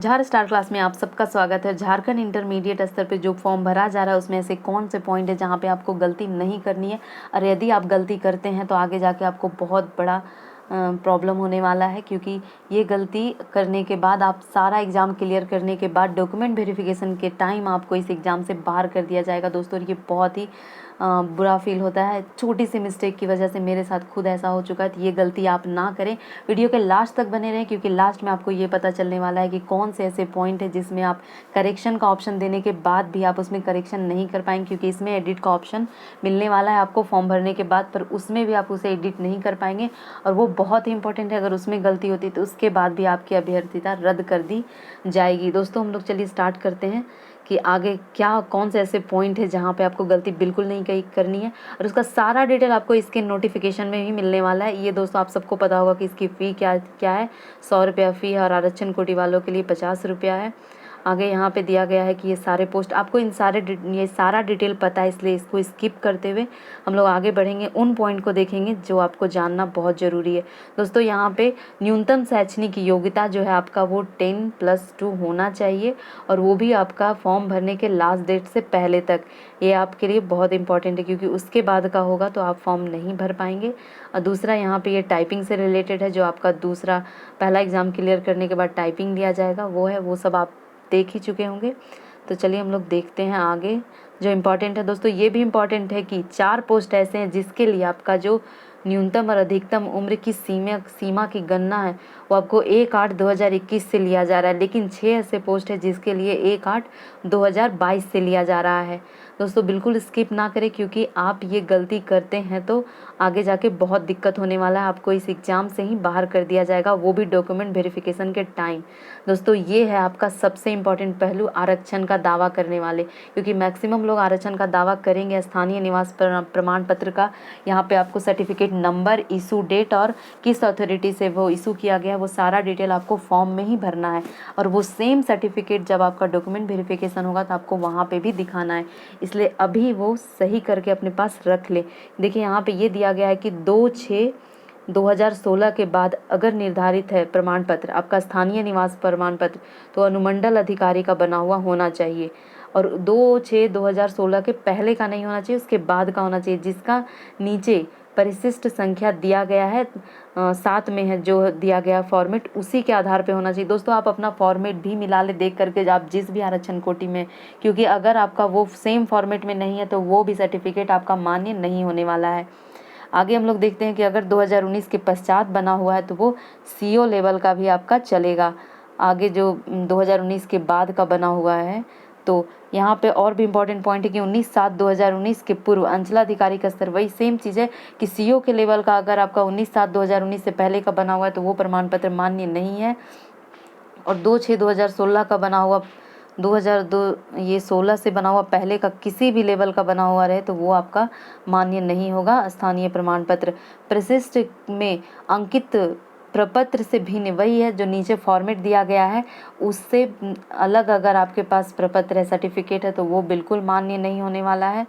झार star class में आप सबका स्वागत है। झारखंड इंटरमीडिएट स्तर पे जो फॉर्म भरा जा रहा है उसमें ऐसे कौन से पॉइंट है जहाँ पे आपको गलती नहीं करनी है, और यदि आप गलती करते हैं तो आगे जाके आपको बहुत बड़ा प्रॉब्लम होने वाला है, क्योंकि ये गलती करने के बाद आप सारा एग्ज़ाम क्लियर करने के बाद डॉक्यूमेंट वेरिफिकेशन के टाइम आपको इस एग्ज़ाम से बाहर कर दिया जाएगा दोस्तों। और ये बहुत ही बुरा फील होता है, छोटी सी मिस्टेक की वजह से मेरे साथ खुद ऐसा हो चुका है। तो ये गलती आप ना करें, वीडियो के लास्ट तक बने रहें, क्योंकि लास्ट में आपको ये पता चलने वाला है कि कौन से ऐसे पॉइंट है जिसमें आप करेक्शन का ऑप्शन देने के बाद भी आप उसमें करेक्शन नहीं कर पाएंगे, क्योंकि इसमें एडिट का ऑप्शन मिलने वाला है आपको फॉर्म भरने के बाद, पर उसमें भी आप उसे एडिट नहीं कर पाएंगे और वो बहुत ही इंपॉर्टेंट है। अगर उसमें गलती होती तो उसके बाद भी आपकी अभ्यर्थिता रद्द कर दी जाएगी। दोस्तों हम लोग चलिए स्टार्ट करते हैं कि आगे क्या कौन से ऐसे पॉइंट है जहाँ पे आपको गलती बिल्कुल नहीं करनी है, और उसका सारा डिटेल आपको इसके नोटिफिकेशन में ही मिलने वाला है। ये दोस्तों आप सबको पता होगा कि इसकी फ़ी क्या क्या है। 100 रुपया फ़ी है और आरक्षण कोटि वालों के लिए 50 रुपया है। आगे यहाँ पे दिया गया है कि ये सारे पोस्ट आपको ये सारा डिटेल पता है, इसलिए इसको स्किप करते हुए हम लोग आगे बढ़ेंगे। उन पॉइंट को देखेंगे जो आपको जानना बहुत ज़रूरी है। दोस्तों यहाँ पे न्यूनतम शैक्षणिक योग्यता जो है आपका वो 10+2 होना चाहिए, और वो भी आपका फॉर्म भरने के लास्ट डेट से पहले तक। ये आपके लिए बहुत इंपॉर्टेंट है, क्योंकि उसके बाद का होगा तो आप फॉर्म नहीं भर पाएंगे। और दूसरा यहाँ पे ये टाइपिंग से रिलेटेड है, जो आपका पहला एग्ज़ाम क्लियर करने के बाद टाइपिंग लिया जाएगा वो है, वो सब आप देख ही चुके होंगे। तो चलिए हम लोग देखते हैं आगे जो इम्पोर्टेंट है। दोस्तों ये भी इम्पॉर्टेंट है कि 4 पोस्ट ऐसे हैं जिसके लिए आपका जो न्यूनतम और अधिकतम उम्र की सीमा की गणना है वो आपको 1/8/2021 से लिया जा रहा है, लेकिन 6 ऐसे पोस्ट है जिसके लिए 1/8/2022 से लिया जा रहा है। दोस्तों बिल्कुल स्किप ना करें, क्योंकि आप ये गलती करते हैं तो आगे जाके बहुत दिक्कत होने वाला है। आपको इस एग्ज़ाम से ही बाहर कर दिया जाएगा, वो भी डॉक्यूमेंट वेरिफिकेशन के टाइम। दोस्तों ये है आपका सबसे इम्पॉर्टेंट पहलू आरक्षण का दावा करने वाले, क्योंकि मैक्सिमम लोग आरक्षण का दावा करेंगे स्थानीय निवास प्रमाण पत्र का। यहाँ पे आपको सर्टिफिकेट नंबर, इशू डेट और किस अथॉरिटी से वो इशू किया गया है वो सारा डिटेल आपको फॉर्म में ही भरना है, और वो सेम सर्टिफिकेट जब आपका डॉक्यूमेंट वेरिफिकेशन होगा तो आपको वहाँ पे भी दिखाना है। इसलिए अभी वो सही करके अपने पास रख ले। देखिए यहाँ पे ये दिया गया है कि 2/6/2016 के बाद अगर निर्धारित है प्रमाण पत्र आपका स्थानीय निवास प्रमाण पत्र, तो अनुमंडल अधिकारी का बना हुआ होना चाहिए, और 2/6/2016 के पहले का नहीं होना चाहिए, उसके बाद का होना चाहिए, जिसका नीचे परिशिष्ट संख्या दिया गया है 7 में है जो दिया गया फॉर्मेट, उसी के आधार पे होना चाहिए। दोस्तों आप अपना फॉर्मेट भी मिला ले देख करके, आप जिस भी आरक्षण कोटि में, क्योंकि अगर आपका वो सेम फॉर्मेट में नहीं है तो वो भी सर्टिफिकेट आपका मान्य नहीं होने वाला है। आगे हम लोग देखते हैं कि अगर 2019 के पश्चात बना हुआ है तो वो CO लेवल का भी आपका चलेगा। आगे जो 2019 के बाद का बना हुआ है, तो यहाँ पे और भी इम्पोर्टेंट पॉइंट है कि 19/7/2019 के पूर्व अंचलाधिकारी का स्तर, वही सेम चीज़ है कि CO के लेवल का अगर आपका 19/7/2019 से पहले का बना हुआ है तो वो प्रमाण पत्र मान्य नहीं है, और 2/6/2016 का बना हुआ 2002 ये 16 से बना हुआ पहले का किसी भी लेवल का बना हुआ रहे तो वो आपका मान्य नहीं होगा स्थानीय प्रमाण पत्र। प्रशिष्ट में अंकित प्रपत्र से भिन्न, वही है जो नीचे फॉर्मेट दिया गया है उससे अलग अगर आपके पास प्रपत्र है, सर्टिफिकेट है, तो वो बिल्कुल मान्य नहीं होने वाला है।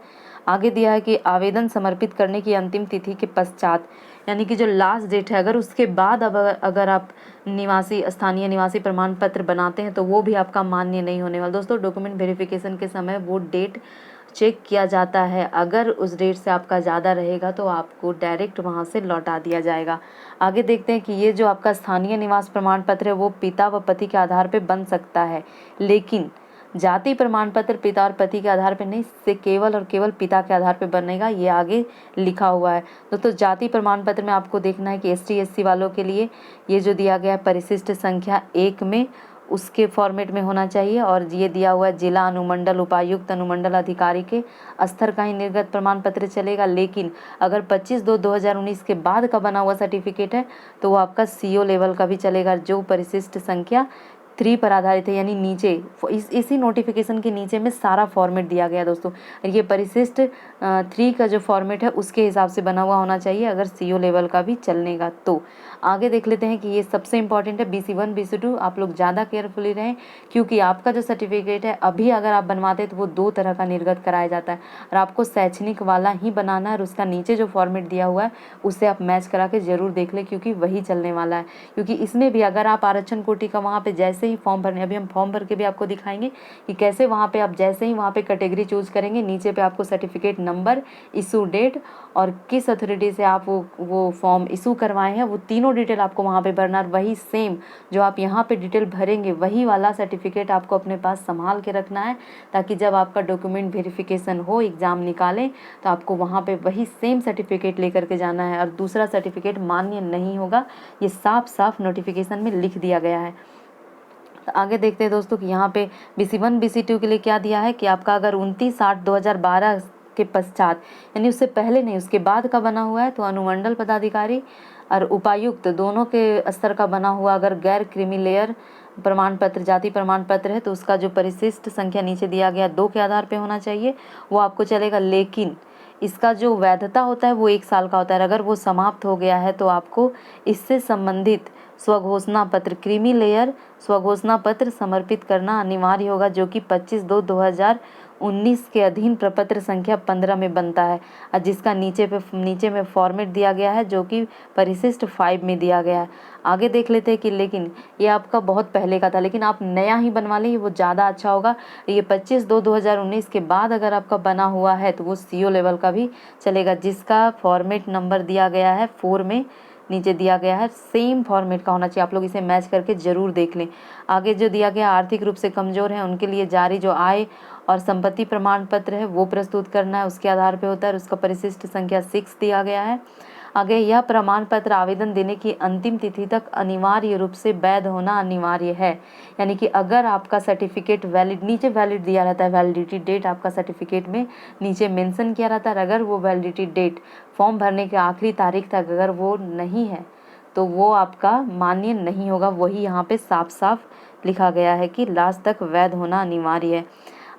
आगे दिया है कि आवेदन समर्पित करने की अंतिम तिथि के पश्चात, यानी कि जो लास्ट डेट है अगर उसके बाद अब अगर आप स्थानीय निवासी प्रमाण पत्र बनाते हैं तो वो भी आपका मान्य नहीं होने वाला। दोस्तों डॉक्यूमेंट वेरिफिकेशन के समय वो डेट चेक किया जाता है, अगर उस डेट से आपका ज़्यादा रहेगा तो आपको डायरेक्ट वहाँ से लौटा दिया जाएगा। आगे देखते हैं कि ये जो आपका स्थानीय निवास प्रमाण पत्र है वो पिता व पति के आधार पर बन सकता है, लेकिन जाति प्रमाण पत्र पिता और पति के आधार पर नहीं, से केवल और केवल पिता के आधार पर बनेगा, ये आगे लिखा हुआ है। दोस्तों जाति प्रमाण पत्र में आपको देखना है कि ST SC वालों के लिए ये जो दिया गया है परिशिष्ट संख्या 1 में उसके फॉर्मेट में होना चाहिए, और ये दिया हुआ है जिला अनुमंडल उपायुक्त अनुमंडल अधिकारी के स्तर का ही निर्गत प्रमाण पत्र चलेगा। लेकिन अगर 25/2/2019 के बाद का बना हुआ सर्टिफिकेट है तो वो आपका CO लेवल का भी चलेगा, जो परिशिष्ट संख्या 3 पर आधारित है। यानी नीचे इसी नोटिफिकेशन के नीचे में सारा फॉर्मेट दिया गया दोस्तों, ये परिशिष्ट 3 का जो फॉर्मेट है उसके हिसाब से बना हुआ होना चाहिए अगर CO लेवल का भी चलने का। तो आगे देख लेते हैं कि ये सबसे इंपॉर्टेंट है BC1 BC2, आप लोग ज़्यादा केयरफुली रहें, क्योंकि आपका जो सर्टिफिकेट है अभी अगर आप बनवाते हैं तो वो 2 तरह का निर्गत कराया जाता है, और आपको शैक्षणिक वाला ही बनाना है, और उसका नीचे जो फॉर्मेट दिया हुआ है उससे आप मैच करा के ज़रूर देख लें, क्योंकि वही चलने वाला है। क्योंकि इसमें भी अगर आप आरक्षण कोटि का वहाँ पर जैसे ही फॉर्म भरने, अभी हम फॉर्म भर के भी आपको दिखाएंगे कि कैसे वहाँ पे आप जैसे ही वहाँ पे कैटेगरी चूज़ करेंगे, नीचे पे आपको सर्टिफिकेट नंबर, इशू डेट और किस अथॉरिटी से आप वो फॉर्म इशू करवाए हैं, वो तीनों डिटेल आपको वहाँ पे भरना। और वही सेम जो आप यहाँ पे डिटेल भरेंगे वही वाला सर्टिफिकेट आपको अपने पास संभाल के रखना है, ताकि जब आपका डॉक्यूमेंट वेरिफिकेशन हो, एग्ज़ाम निकालें, तो आपको वहाँ पे वही सेम सर्टिफिकेट लेकर के जाना है और दूसरा सर्टिफिकेट मान्य नहीं होगा। ये साफ साफ नोटिफिकेशन में लिख दिया गया है। तो आगे देखते हैं दोस्तों कि यहाँ पे BC1 BC2 के लिए क्या दिया है कि आपका अगर 29/8/2012 के पश्चात, यानी उससे पहले नहीं उसके बाद का बना हुआ है, तो अनुमंडल पदाधिकारी और उपायुक्त दोनों के स्तर का बना हुआ अगर गैर क्रीमी लेयर प्रमाण पत्र, जाति प्रमाण पत्र है, तो उसका जो परिशिष्ट संख्या नीचे दिया गया 2 के आधार पे होना चाहिए, वो आपको चलेगा। लेकिन इसका जो वैधता होता है वो 1 साल का होता है। अगर वो समाप्त हो गया है तो आपको इससे संबंधित स्वघोषणा पत्र, क्रीमी लेयर स्वघोषणा पत्र समर्पित करना अनिवार्य होगा, जो कि 25/2/2019 के अधीन प्रपत्र संख्या 15 में बनता है, और जिसका नीचे में फॉर्मेट दिया गया है, जो कि परिशिष्ट 5 में दिया गया है। आगे देख लेते हैं कि लेकिन ये आपका बहुत पहले का था, लेकिन आप नया ही बनवा लें, वो ज़्यादा अच्छा होगा। ये 25/2/2019 के बाद अगर आपका बना हुआ है तो वो CO लेवल का भी चलेगा, जिसका फॉर्मेट नंबर दिया गया है 4 में नीचे दिया गया है, सेम फॉर्मेट का होना चाहिए। आप लोग इसे मैच करके ज़रूर देख लें। आगे जो दिया गया आर्थिक रूप से कमज़ोर है उनके लिए जारी जो आय और संपत्ति प्रमाण पत्र है वो प्रस्तुत करना है, उसके आधार पे होता है, और उसका परिशिष्ट संख्या 6 दिया गया है। आगे यह प्रमाण पत्र आवेदन देने की अंतिम तिथि तक अनिवार्य रूप से वैध होना अनिवार्य है, यानी कि अगर आपका सर्टिफिकेट वैलिड, नीचे वैलिड दिया रहता है, वैलिडिटी डेट आपका सर्टिफिकेट में नीचे मेंशन किया रहता है, अगर वो वैलिडिटी डेट फॉर्म भरने के आखिरी तारीख तक अगर वो नहीं है तो वो आपका मान्य नहीं होगा। वही यहाँ पे साफ साफ लिखा गया है कि लास्ट तक वैध होना अनिवार्य है।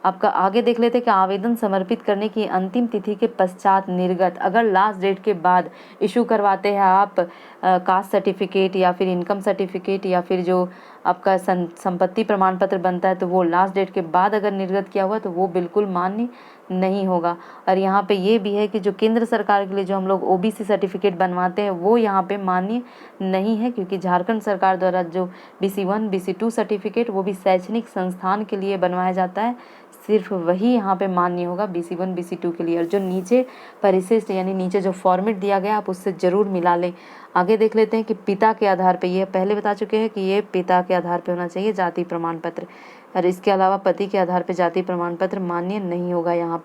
आपका आगे देख लेते हैं कि आवेदन समर्पित करने की अंतिम तिथि के पश्चात निर्गत, अगर लास्ट डेट के बाद इशू करवाते हैं आप कास्ट सर्टिफिकेट या फिर इनकम सर्टिफिकेट या फिर जो आपका संपत्ति प्रमाण पत्र बनता है, तो वो लास्ट डेट के बाद अगर निर्गत किया हुआ तो वो बिल्कुल मान्य नहीं होगा। और यहाँ पे ये भी है कि जो केंद्र सरकार के लिए जो हम लोग OBC सर्टिफिकेट बनवाते हैं वो यहाँ पे मान्य नहीं है, क्योंकि झारखंड सरकार द्वारा जो BC1 BC2 सर्टिफिकेट वो भी शैक्षणिक संस्थान के लिए बनवाया जाता है, सिर्फ वही यहाँ पे मान्य होगा BC1 BC2 के लिए। और जो नीचे परिशिष्ट यानी नीचे जो फॉर्मेट दिया गया आप उससे ज़रूर मिला लें। आगे देख लेते हैं कि पिता के आधार पे, ये पहले बता चुके हैं कि ये पिता के आधार पे होना चाहिए जाति प्रमाण पत्र, और इसके अलावा पति के आधार पे जाति प्रमाण पत्र मान्य नहीं होगा। यहाँ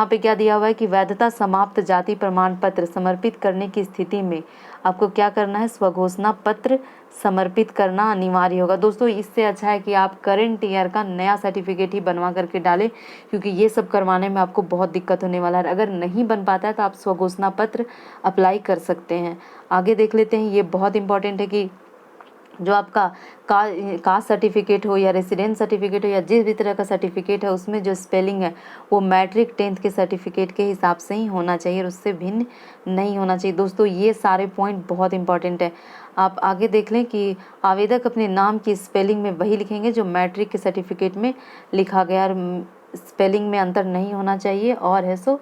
पे क्या दिया हुआ है कि वैधता समाप्त जाति प्रमाण पत्र समर्पित करने की स्थिति में आपको क्या करना है, स्वघोषणा पत्र समर्पित करना अनिवार्य होगा। दोस्तों इससे अच्छा है कि आप करंट ईयर का नया सर्टिफिकेट ही बनवा करके डालें, क्योंकि ये सब करवाने में आपको बहुत दिक्कत होने वाला है। अगर नहीं बन पाता है तो आप स्वघोषणा पत्र अप्लाई कर सकते हैं। आगे देख लेते हैं, ये बहुत इंपॉर्टेंट है कि जो आपका कास्ट सर्टिफिकेट हो या रेसिडेंस सर्टिफिकेट हो या जिस भी तरह का सर्टिफिकेट है उसमें जो स्पेलिंग है वो मैट्रिक 10th के सर्टिफिकेट के हिसाब से ही होना चाहिए और उससे भिन्न नहीं होना चाहिए। दोस्तों ये सारे पॉइंट बहुत इंपॉर्टेंट है। आप आगे देख लें कि आवेदक अपने नाम की स्पेलिंग में वही लिखेंगे जो मैट्रिक के सर्टिफिकेट में लिखा गया, और स्पेलिंग में अंतर नहीं होना चाहिए, और है सो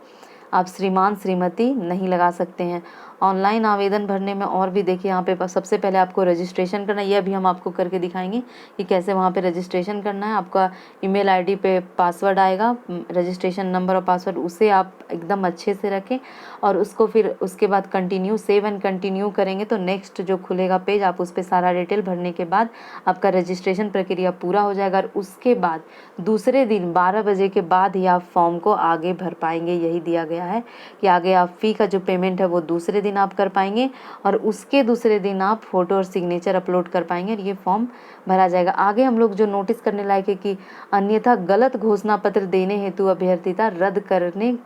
आप श्रीमान श्रीमती नहीं लगा सकते हैं। ऑनलाइन आवेदन भरने में और भी देखिए, यहाँ पे सबसे पहले आपको रजिस्ट्रेशन करना है, यह भी हम आपको करके दिखाएंगे कि कैसे वहाँ पे रजिस्ट्रेशन करना है। आपका ईमेल आईडी पे पासवर्ड आएगा, रजिस्ट्रेशन नंबर और पासवर्ड, उसे आप एकदम अच्छे से रखें और उसको फिर उसके बाद कंटिन्यू सेव एंड कंटिन्यू करेंगे तो नेक्स्ट जो खुलेगा पेज आप उस पर सारा डिटेल भरने के बाद आपका रजिस्ट्रेशन प्रक्रिया पूरा हो जाएगा, और उसके बाद दूसरे दिन 12 बजे के बाद ही आप फॉर्म को आगे भर पाएंगे। यही दिया गया है कि आगे आप फ़ी का जो पेमेंट है वो दूसरे दिन आप कर पाएंगे और उसके दूसरे दिन आप फ़ोटो और सिग्नेचर अपलोड कर पाएंगे और ये फॉर्म भरा जाएगा। आगे हम लोग जो नोटिस करने लायक है कि अन्यथा गलत घोषणा पत्र देने हेतु अभ्यर्थिता रद्द करने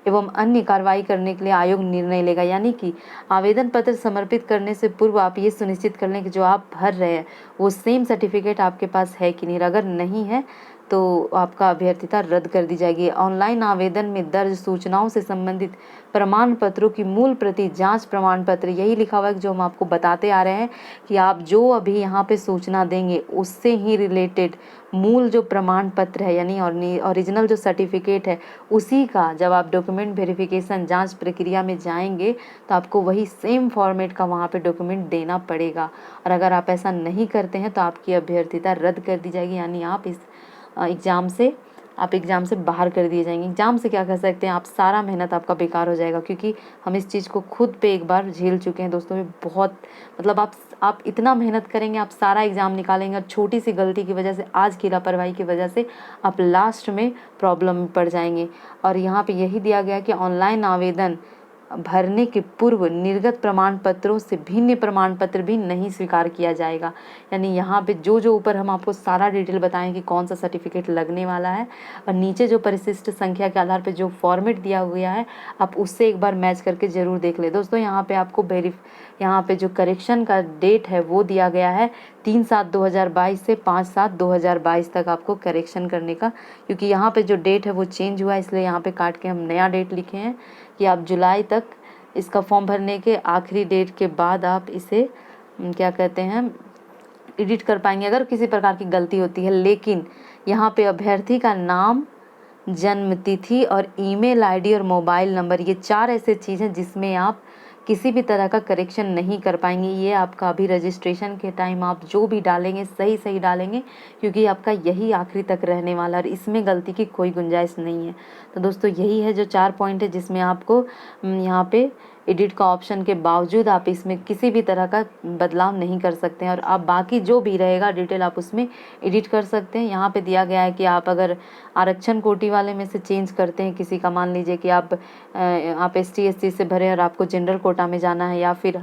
एवं अन्य कार्रवाई करने के लिए आयोग निर्णय लेगा। यानी कि आवेदन पत्र समर्पित करने से पूर्व आप ये सुनिश्चित कर लें कि जो आप भर रहे हैं वो सेम सर्टिफिकेट आपके पास है कि नहीं। अगर नहीं है तो आपका अभ्यर्थिता रद्द कर दी जाएगी। ऑनलाइन आवेदन में दर्ज सूचनाओं से संबंधित प्रमाण पत्रों की मूल प्रति, जांच प्रमाण पत्र, यही लिखा हुआ है जो हम आपको बताते आ रहे हैं कि आप जो अभी यहाँ पे सूचना देंगे उससे ही रिलेटेड मूल जो प्रमाण पत्र है यानी ओरिजिनल जो सर्टिफिकेट है उसी का जब आप डॉक्यूमेंट वेरिफिकेशन जांच प्रक्रिया में जाएंगे तो आपको वही सेम फॉर्मेट का वहाँ पे डॉक्यूमेंट देना पड़ेगा। और अगर आप ऐसा नहीं करते हैं तो आपकी अभ्यर्थिता रद्द कर दी जाएगी, यानी आप इस एग्ज़ाम से बाहर कर दिए जाएंगे। एग्ज़ाम से क्या कर सकते हैं, आप सारा मेहनत आपका बेकार हो जाएगा, क्योंकि हम इस चीज़ को खुद पे एक बार झेल चुके हैं दोस्तों। ये बहुत मतलब आप इतना मेहनत करेंगे, आप सारा एग्ज़ाम निकालेंगे और छोटी सी गलती की वजह से, आज की लापरवाही की वजह से आप लास्ट में प्रॉब्लम में पड़ जाएंगे। और यहाँ पे यही दिया गया कि ऑनलाइन आवेदन भरने के पूर्व निर्गत प्रमाण पत्रों से भिन्न प्रमाण पत्र भी नहीं स्वीकार किया जाएगा। यानी यहाँ पे जो ऊपर हम आपको सारा डिटेल बताएं कि कौन सा सर्टिफिकेट लगने वाला है, और नीचे जो परिशिष्ट संख्या के आधार पे जो फॉर्मेट दिया गया है आप उससे एक बार मैच करके ज़रूर देख ले दोस्तों। यहाँ पे आपको यहाँ पे जो करेक्शन का डेट है वो दिया गया है 3/7/2022 से 5/7/2022 तक आपको करेक्शन करने का, क्योंकि यहाँ पे जो डेट है वो चेंज हुआ है, इसलिए यहाँ पे काट के हम नया डेट लिखे हैं कि आप जुलाई तक इसका फॉर्म भरने के आखिरी डेट के बाद आप इसे क्या कहते हैं एडिट कर पाएंगे अगर किसी प्रकार की गलती होती है। लेकिन यहाँ पे अभ्यर्थी का नाम, जन्म तिथि और ईमेल आईडी और मोबाइल नंबर, ये 4 ऐसे चीज़ हैं जिसमें आप किसी भी तरह का करेक्शन नहीं कर पाएंगे। ये आपका अभी रजिस्ट्रेशन के टाइम आप जो भी डालेंगे सही डालेंगे, क्योंकि आपका यही आखिरी तक रहने वाला है और इसमें गलती की कोई गुंजाइश नहीं है। तो दोस्तों यही है जो 4 पॉइंट है जिसमें आपको यहाँ पे एडिट का ऑप्शन के बावजूद आप इसमें किसी भी तरह का बदलाव नहीं कर सकते हैं, और आप बाकी जो भी रहेगा डिटेल आप उसमें एडिट कर सकते हैं। यहाँ पे दिया गया है कि आप अगर आरक्षण कोटि वाले में से चेंज करते हैं किसी का, मान लीजिए कि आप ST SC से भरे और आपको जनरल कोटा में जाना है या फिर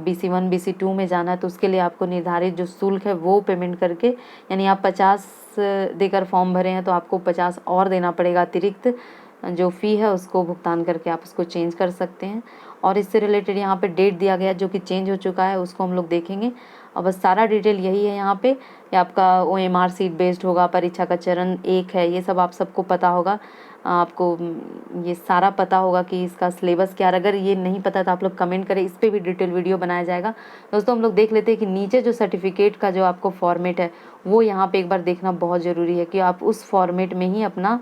BC1 BC2 में जाना है, तो उसके लिए आपको निर्धारित जो शुल्क है वो पेमेंट करके, यानी आप 50 देकर फॉर्म भरे हैं तो आपको 50 और देना पड़ेगा, अतिरिक्त जो फ़ी है उसको भुगतान करके आप उसको चेंज कर सकते हैं। और इससे रिलेटेड यहाँ पे डेट दिया गया जो कि चेंज हो चुका है, उसको हम लोग देखेंगे। और बस सारा डिटेल यही है यहाँ पे। ये आपका OMR सीट बेस्ड होगा, परीक्षा का चरण 1 है, ये सब आप सबको पता होगा, आपको ये सारा पता होगा कि इसका सिलेबस क्या है। अगर ये नहीं पता तो आप लोग कमेंट करें, इस पर भी डिटेल वीडियो बनाया जाएगा। दोस्तों हम लोग देख लेते हैं कि नीचे जो सर्टिफिकेट का जो आपको फॉर्मेट है वो यहाँ पे एक बार देखना बहुत ज़रूरी है कि आप उस फॉर्मेट में ही अपना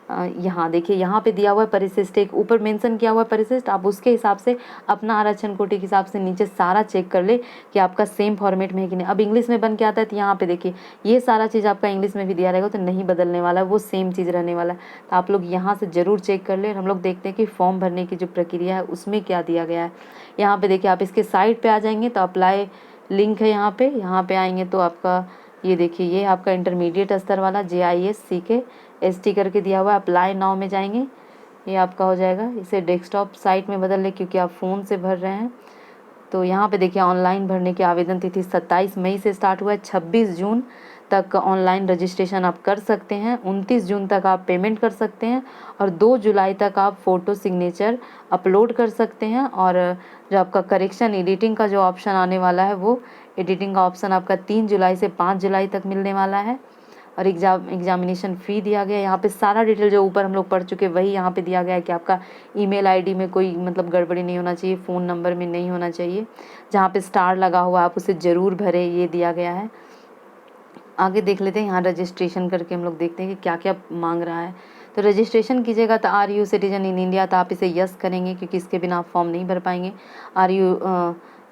यहाँ देखिए, यहाँ पे दिया हुआ है परिशिष्ट, एक ऊपर मेंशन किया हुआ है परिशिष्ट, आप उसके हिसाब से अपना आरक्षण कोटि के हिसाब से नीचे सारा चेक कर ले कि आपका सेम फॉर्मेट में है कि नहीं। अब इंग्लिश में बन के आता है तो यहाँ पे देखिए ये सारा चीज़ आपका इंग्लिश में भी दिया रहेगा, तो नहीं बदलने वाला है, वो सेम चीज़ रहने वाला है। तो आप लोग यहाँ से ज़रूर चेक कर ले। हम लोग देखते हैं कि फॉर्म भरने की जो प्रक्रिया है उसमें क्या दिया गया है। यहाँ पर देखिए, आप इसके साइट पर आ जाएंगे तो अप्लाई लिंक है यहाँ पे आएंगे तो आपका ये देखिए, ये आपका इंटरमीडिएट स्तर वाला JIS CK ST करके दिया हुआ है। अप्लाई नाउ में जाएंगे, ये आपका हो जाएगा। इसे डेस्कटॉप साइट में बदल ले क्योंकि आप फ़ोन से भर रहे हैं। तो यहाँ पे देखिए ऑनलाइन भरने की आवेदन तिथि 27 मई से स्टार्ट हुआ है, 26 जून तक ऑनलाइन रजिस्ट्रेशन आप कर सकते हैं, 29 जून तक आप पेमेंट कर सकते हैं और 2 जुलाई तक आप फ़ोटो सिग्नेचर अपलोड कर सकते हैं। और जो आपका करेक्शन एडिटिंग का जो ऑप्शन आने वाला है, वो एडिटिंग का ऑप्शन आपका 3 जुलाई से 5 जुलाई तक मिलने वाला है। और एग्जामिनेशन फ़ी दिया गया है। यहाँ पे सारा डिटेल जो ऊपर हम लोग पढ़ चुके वही यहाँ पे दिया गया है कि आपका ईमेल आईडी में कोई मतलब गड़बड़ी नहीं होना चाहिए, फ़ोन नंबर में नहीं होना चाहिए, जहाँ पे स्टार लगा हुआ आप उसे ज़रूर भरें, ये दिया गया है। आगे देख लेते हैं, यहाँ रजिस्ट्रेशन करके हम लोग देखते हैं कि क्या क्या मांग रहा है। तो रजिस्ट्रेशन कीजिएगा तो are you citizen in India, तो आप इसे यस करेंगे क्योंकि इसके बिना आप फॉर्म नहीं भर पाएंगे। Are you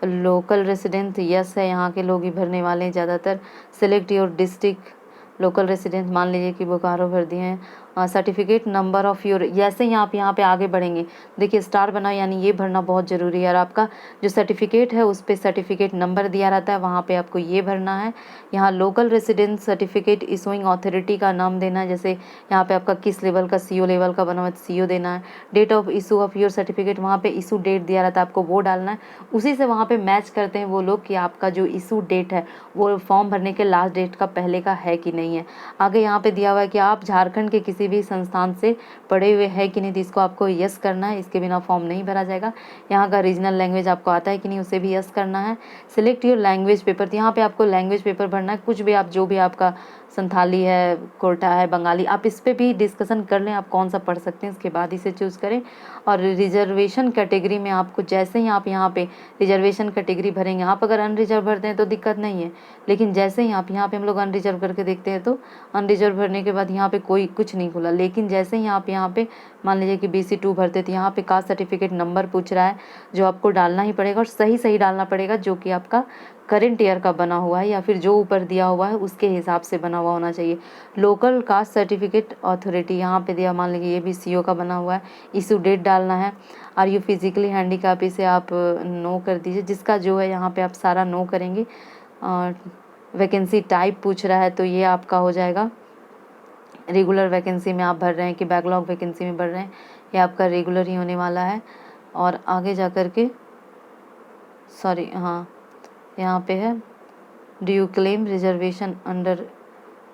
local resident, yes है, यहाँ के लोग ही भरने वाले हैं ज़्यादातर। Select your district, local resident मान लीजिए कि बोकारो भर दिए हैं। सर्टिफिकेट नंबर ऑफ़ योर, जैसे ही आप यहाँ पे आगे बढ़ेंगे देखिए स्टार बना, यानी ये भरना बहुत ज़रूरी है। और आपका जो सर्टिफिकेट है उस पर सर्टिफिकेट नंबर दिया रहता है, वहाँ पे आपको ये भरना है। यहाँ local resident certificate issuing authority का नाम देना है, जैसे यहाँ पे आपका किस लेवल का CO लेवल का बना हुआ है, CO देना है। Date of issue of your certificate, वहाँ पे इशू डेट दिया रहता है, आपको वो डालना है। उसी से वहाँ पे मैच करते हैं वो लोग कि आपका जो इशू डेट है वो फॉर्म भरने के लास्ट डेट का पहले का है कि नहीं है। आगे यहाँ पे दिया हुआ है कि आप झारखंड के किसी भी संस्थान से पढ़े हुए हैं कि नहीं, तो इसको आपको यस करना है, इसके बिना फॉर्म नहीं भरा जाएगा। यहाँ का रीजनल लैंग्वेज आपको आता है कि नहीं, उसे भी यस करना है। सिलेक्ट योर लैंग्वेज पेपर, तो यहाँ पे आपको लैंग्वेज पेपर भरना है, कुछ भी आप जो भी आपका संथाली है, कोटा है, बंगाली, आप इस पे भी डिस्कशन कर लें आप कौन सा पढ़ सकते हैं, इसके बाद इसे चूज़ करें। और रिजर्वेशन कैटेगरी में आपको जैसे ही आप यहाँ पे रिजर्वेशन कैटेगरी भरेंगे, आप अगर अनरिजर्व भरते हैं तो दिक्कत नहीं है, लेकिन जैसे ही आप यहाँ पे हम लोग अनरिजर्व करके देखते हैं तो अनरिजर्व भरने के बाद यहाँ पे कोई कुछ नहीं खुला। लेकिन जैसे ही आप यहाँ पे मान लीजिए कि BC2 भरते तो यहाँ पे कास्ट सर्टिफिकेट नंबर पूछ रहा है, जो आपको डालना ही पड़ेगा और सही सही डालना पड़ेगा, जो कि आपका करंट ईयर का बना हुआ है या फिर जो ऊपर दिया हुआ है उसके हिसाब से बना हुआ होना चाहिए। लोकल कास्ट सर्टिफिकेट अथॉरिटी यहाँ पे दिया, मान लीजिए ये भी CO का बना हुआ है, इशू डेट डालना है। आर यू फिजिकली हैंडीकैप, इसे आप नो कर दीजिए, जिसका जो है यहाँ पे आप सारा नो करेंगे। वैकेंसी टाइप पूछ रहा है तो ये आपका हो जाएगा रेगुलर वैकेंसी में आप भर रहे हैं कि बैकलॉग वैकेंसी में भर रहे हैं, ये आपका रेगुलर ही होने वाला है। और आगे जा कर के सॉरी हाँ यहाँ पे है do you claim reservation under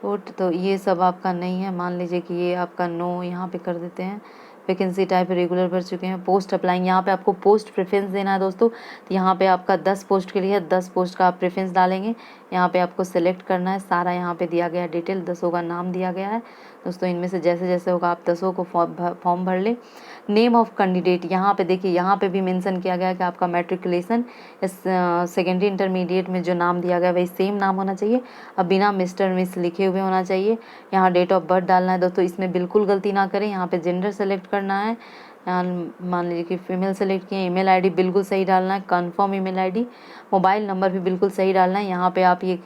vote, तो ये सब आपका नहीं है, मान लीजिए कि ये आपका नो यहाँ पे कर देते हैं। वैकेंसी टाइप रेगुलर भर चुके हैं। पोस्ट अप्लाइंग, यहाँ पे आपको पोस्ट प्रेफरेंस देना है दोस्तों, तो यहाँ पे आपका 10 पोस्ट के लिए 10 पोस्ट का आप प्रेफरेंस डालेंगे। यहाँ पे आपको सेलेक्ट करना है, सारा यहाँ पे दिया गया है डिटेल, 10 का नाम दिया गया है दोस्तों। इनमें से जैसे जैसे होगा आप 10 को फॉर्म भर ले। नेम ऑफ कैंडिडेट, यहाँ पे देखिए यहाँ पे भी मेंशन किया गया है कि आपका मैट्रिकुलेशन सेकेंडरी इंटरमीडिएट में जो नाम दिया गया वही सेम नाम होना चाहिए, अब बिना मिस्टर मिस लिखे हुए होना चाहिए। यहाँ डेट ऑफ बर्थ डालना है दोस्तों, इसमें बिल्कुल गलती ना करें। यहाँ पे जेंडर सेलेक्ट करना है, यहाँ मान लीजिए कि फीमेल सेलेक्ट किए। ईमेल आईडी बिल्कुल सही डालना है, confirm email ID. Mobile number भी बिल्कुल सही डालना है। यहाँ पे आप ये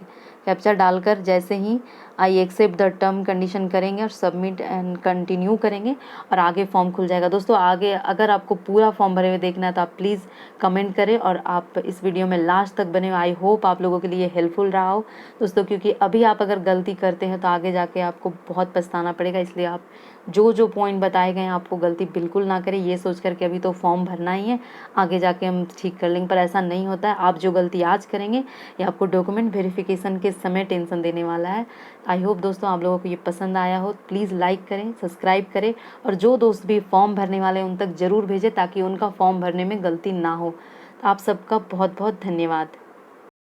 कैप्चा डालकर जैसे ही I accept the term condition करेंगे और सबमिट एंड कंटिन्यू करेंगे और आगे फॉर्म खुल जाएगा दोस्तों। आगे अगर आपको पूरा फॉर्म भरे हुए देखना है तो आप प्लीज़ कमेंट करें और आप इस वीडियो में लास्ट तक बने। आई होप आप लोगों के लिए हेल्पफुल रहा हो दोस्तों, क्योंकि अभी आप अगर गलती करते हैं तो आगे जाके आपको बहुत पछताना पड़ेगा। इसलिए आप जो जो पॉइंट बताए गए हैं आपको गलती बिल्कुल ना करें, ये सोच करके अभी तो फॉर्म भरना ही है, आगे जाके हम ठीक कर लेंगे, पर ऐसा नहीं होता है। आप जो गलती आज करेंगे ये आपको डॉक्यूमेंट वेरिफिकेशन के समय टेंशन देने वाला है। आई होप दोस्तों आप लोगों को ये पसंद आया हो, प्लीज़ लाइक करें, सब्सक्राइब करें और जो दोस्त भी फॉर्म भरने वाले हैं उन तक ज़रूर भेजें ताकि उनका फॉर्म भरने में गलती ना हो। तो आप सबका बहुत बहुत धन्यवाद।